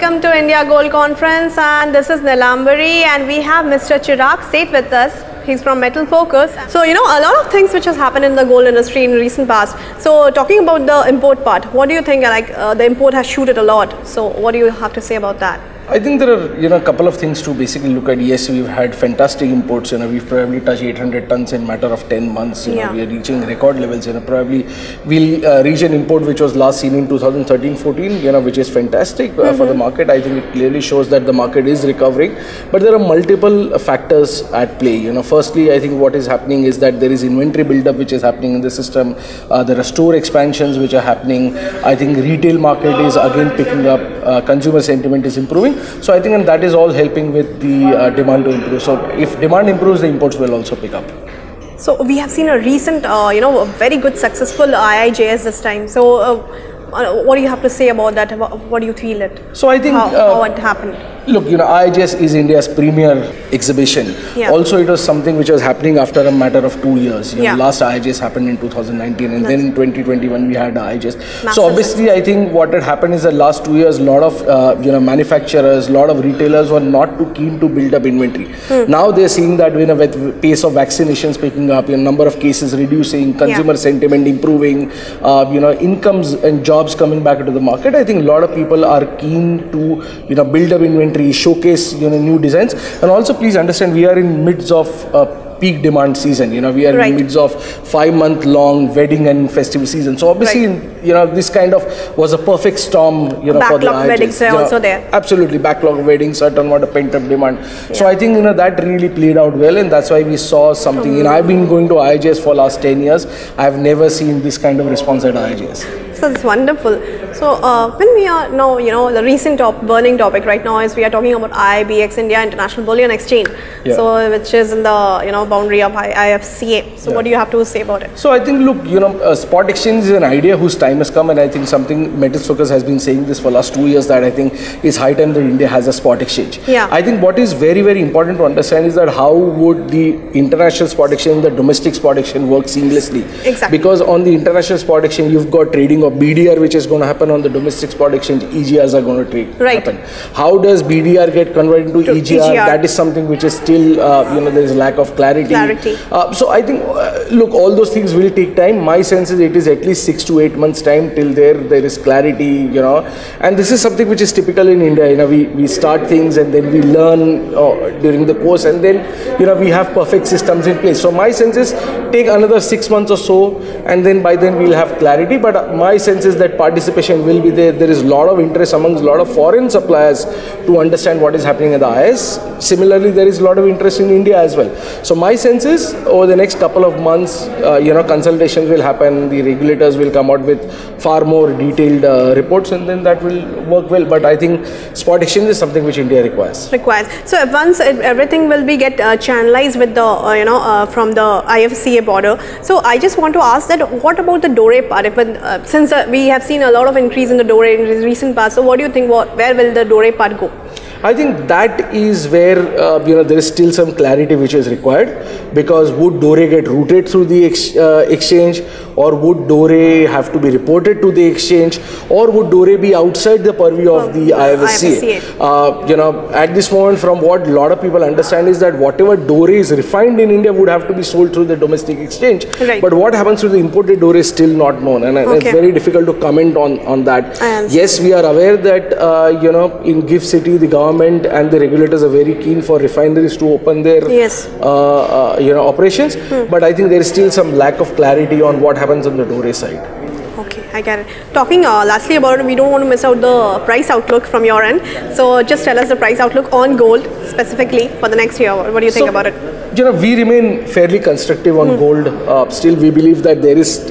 welcome to India Gold Conference, and this is Nilambari, and we have Mr. Chirag Seth with us. He's from Metal Focus. So, a lot of things which has happened in the gold industry in recent past. So, talking about the import part, what do you think? The import has shooted a lot. So, what do you have to say about that? I think there are a couple of things to basically look at. Yes, we've had fantastic imports. We've probably touched 800 tons in matter of 10 months. We are reaching record levels. Probably we'll reach an import which was last seen in 2013-14. Which is fantastic for the market. I think it clearly shows that the market is recovering. But there are multiple factors at play. Firstly, I think what is happening is that there is inventory buildup which is happening in the system. There are store expansions which are happening. I think retail market is again picking up. Consumer sentiment is improving. So I think and that is all helping with the demand to improve. So if demand improves, the imports will also pick up. So we have seen a recent, very good successful IIJS this time. So what do you have to say about that? What do you feel it? So I think how it happened. Look, IIJS is India's premier exhibition. Also, it was something which was happening after a matter of 2 years. Last IIJS happened in 2019, and then in 2021 we had IIJS. So obviously, I think what had happened is that last 2 years, a lot of manufacturers, a lot of retailers were not too keen to build up inventory. Now they're seeing that with pace of vaccinations picking up, number of cases reducing, consumer sentiment improving, incomes and jobs coming back into the market. I think a lot of people are keen to build up inventory, showcase new designs. And also please understand, we are in midst of peak demand season. We are in midst of 5-month long wedding and festival season. So obviously this kind of was a perfect storm for the backlog weddings are also there. Absolutely, backlog weddings, certain what a pent up demand. So I think that really played out well, and that's why we saw something. I've been going to IIJS for last 10 years. I've never seen this kind of response at IIJS. So it's wonderful. So when we are now, the recent burning topic right now is we are talking about IBX, India International Bullion Exchange. So which is in the boundary of IFCA. So what do you have to say about it? So I think, look, spot exchange is an idea whose time has come, and I think something Metal Focus has been saying this for last 2 years, that I think is high time that India has a spot exchange. I think what is very, very important to understand is that how would the international spot exchange, the domestic spot exchange work seamlessly? Exactly. Because on the international spot exchange, you've got trading of BDR, which is going to happen. On the domestic spot exchange, EGRs are going to happen. How does BDR get converted into EGR? That is something which is still, there is lack of clarity. So I think, look, all those things will take time. My sense is it is at least 6 to 8 months time till there is clarity, and this is something which is typical in India. We start things and then we learn during the course, and then, we have perfect systems in place. So my sense is take another 6 months or so, and then by then we'll have clarity. But my sense is that participation will be there. There is a lot of interest amongst a lot of foreign suppliers to understand what is happening at the IS. Similarly, there is a lot of interest in India as well. So my sense is over the next couple of months, consultations will happen. The regulators will come out with far more detailed reports, and then that will work well. But I think spot exchange is something which India requires. So once everything will be channelized with the from the IFCA border. So I just want to ask that what about the Dore part? Since we have seen a lot of increase in the Dore in recent past, so what do you think? Where will the Dore part go? I think that is where there is still some clarity which is required, because would Dore get routed through the exchange, or would Dore have to be reported to the exchange, or would Dore be outside the purview of the IFSCA? At this moment, from what a lot of people understand is that whatever Dore is refined in India would have to be sold through the domestic exchange. But what happens to the imported Dore is still not known, and it's very difficult to comment on that. Yes, we are aware that in GIFT City the government and the regulators are very keen for refineries to open their operations, but I think there is still some lack of clarity on what happens on the Dore side. Okay, I get it. Talking lastly about it, we don't want to miss out the price outlook from your end. So just tell us the price outlook on gold specifically for the next year. What do you think about it? We remain fairly constructive on gold. Still, we believe that there is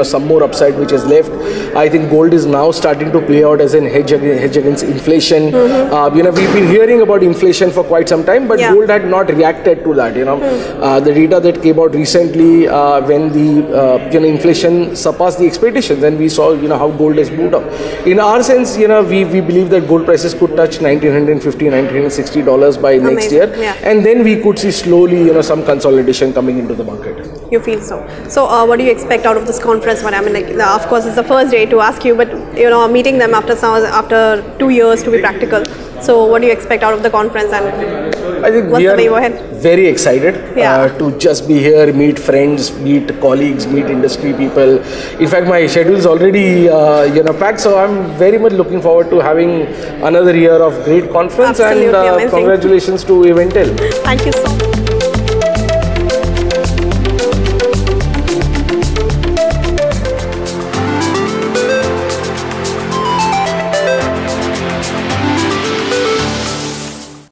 some more upside which is left. I think gold is now starting to play out as an hedge against inflation. We've been hearing about inflation for quite some time, but gold had not reacted to that. The data that came out recently, when the inflation surpassed the expectations, and we saw how gold has moved up. In our sense, we believe that gold prices could touch $1,950, $1,960 by next year, and then we could see slowly some consolidation coming into the market. You feel so. So what do you expect out of this conference? I mean, like, of course, it's the first day to ask you, but meeting them after 2 years to be practical. So what do you expect out of the conference, and I think what's we the way are ahead? very excited to just be here, meet friends, meet colleagues, meet industry people. In fact, my schedule is already packed, so I'm very much looking forward to having another year of great conference. Absolutely and amazing. Congratulations to Eventel. Thank you so much.